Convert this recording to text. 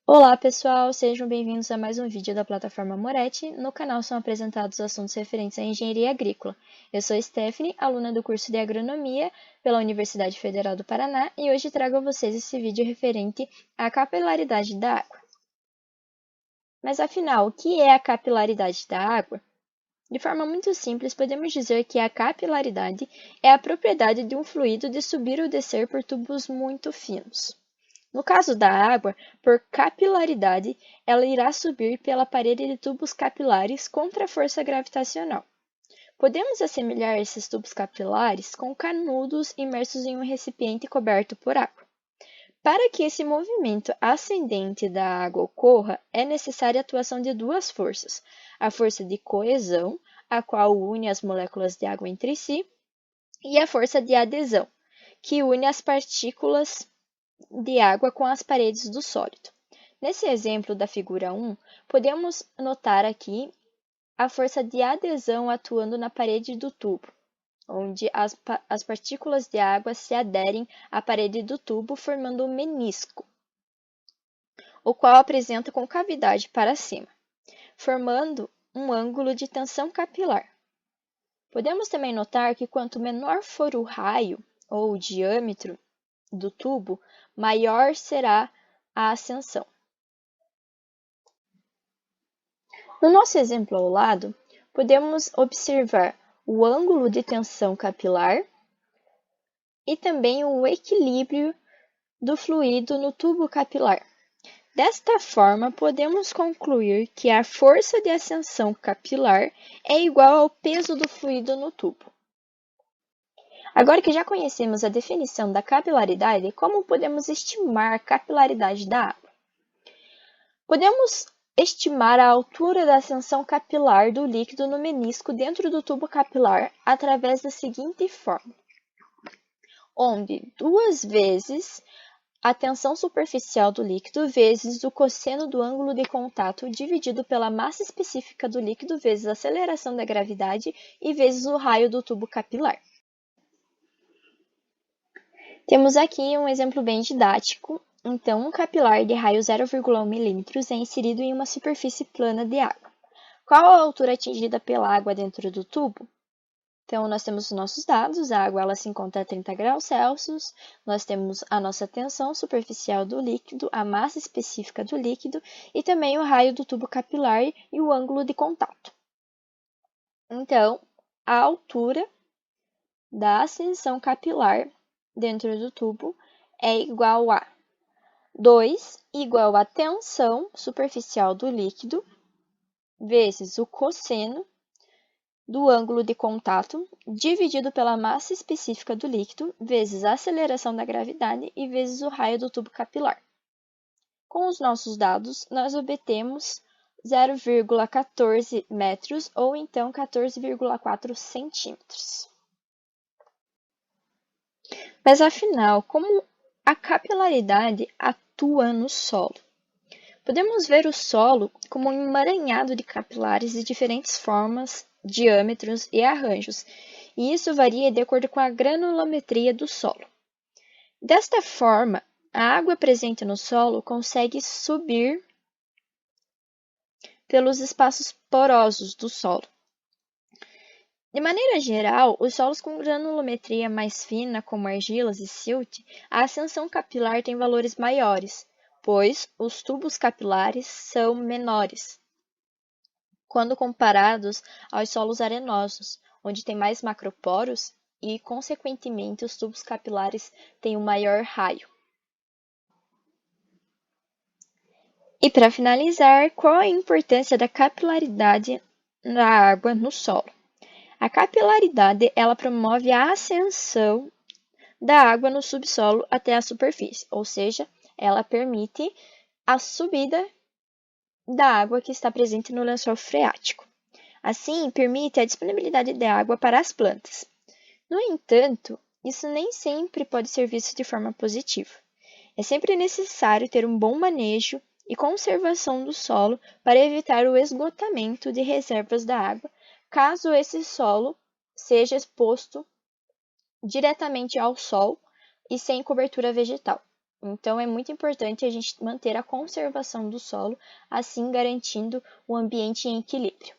Olá pessoal, sejam bem-vindos a mais um vídeo da plataforma Moretti. No canal são apresentados assuntos referentes à engenharia agrícola. Eu sou Stephanie, aluna do curso de agronomia pela Universidade Federal do Paraná e hoje trago a vocês esse vídeo referente à capilaridade da água. Mas afinal, o que é a capilaridade da água? De forma muito simples, podemos dizer que a capilaridade é a propriedade de um fluido de subir ou descer por tubos muito finos. No caso da água, por capilaridade, ela irá subir pela parede de tubos capilares contra a força gravitacional. Podemos assemelhar esses tubos capilares com canudos imersos em um recipiente coberto por água. Para que esse movimento ascendente da água ocorra, é necessária a atuação de duas forças: a força de coesão, a qual une as moléculas de água entre si, e a força de adesão, que une as partículas de água com as paredes do sólido. Nesse exemplo da figura 1, podemos notar aqui a força de adesão atuando na parede do tubo, onde as partículas de água se aderem à parede do tubo, formando um menisco, o qual apresenta concavidade para cima, formando um ângulo de tensão capilar. Podemos também notar que quanto menor for o raio ou o diâmetro do tubo, maior será a ascensão. No nosso exemplo ao lado, podemos observar o ângulo de tensão capilar e também o equilíbrio do fluido no tubo capilar. Desta forma, podemos concluir que a força de ascensão capilar é igual ao peso do fluido no tubo. Agora que já conhecemos a definição da capilaridade, como podemos estimar a capilaridade da água? Podemos estimar a altura da ascensão capilar do líquido no menisco dentro do tubo capilar através da seguinte fórmula, onde 2 vezes a tensão superficial do líquido vezes o cosseno do ângulo de contato dividido pela massa específica do líquido vezes a aceleração da gravidade e vezes o raio do tubo capilar. Temos aqui um exemplo bem didático. Então, um capilar de raio 0,1 mm é inserido em uma superfície plana de água. Qual a altura atingida pela água dentro do tubo? Então, nós temos os nossos dados, a água ela se encontra a 30 graus Celsius, nós temos a nossa tensão superficial do líquido, a massa específica do líquido e também o raio do tubo capilar e o ângulo de contato. Então, a altura da ascensão capilar dentro do tubo é igual a 2 igual a tensão superficial do líquido vezes o cosseno do ângulo de contato dividido pela massa específica do líquido vezes a aceleração da gravidade e vezes o raio do tubo capilar. Com os nossos dados, nós obtemos 0,14 metros ou então 14,4 centímetros. Mas afinal, como a capilaridade atua no solo? Podemos ver o solo como um emaranhado de capilares de diferentes formas, diâmetros e arranjos, e isso varia de acordo com a granulometria do solo. Desta forma, a água presente no solo consegue subir pelos espaços porosos do solo. De maneira geral, os solos com granulometria mais fina, como argilas e silt, a ascensão capilar tem valores maiores, pois os tubos capilares são menores, quando comparados aos solos arenosos, onde tem mais macroporos e, consequentemente, os tubos capilares têm um maior raio. E para finalizar, qual a importância da capilaridade da água no solo? A capilaridade ela promove a ascensão da água no subsolo até a superfície, ou seja, ela permite a subida da água que está presente no lençol freático. Assim, permite a disponibilidade de água para as plantas. No entanto, isso nem sempre pode ser visto de forma positiva. É sempre necessário ter um bom manejo e conservação do solo para evitar o esgotamento de reservas da água, caso esse solo seja exposto diretamente ao sol e sem cobertura vegetal. Então, é muito importante a gente manter a conservação do solo, assim garantindo o ambiente em equilíbrio.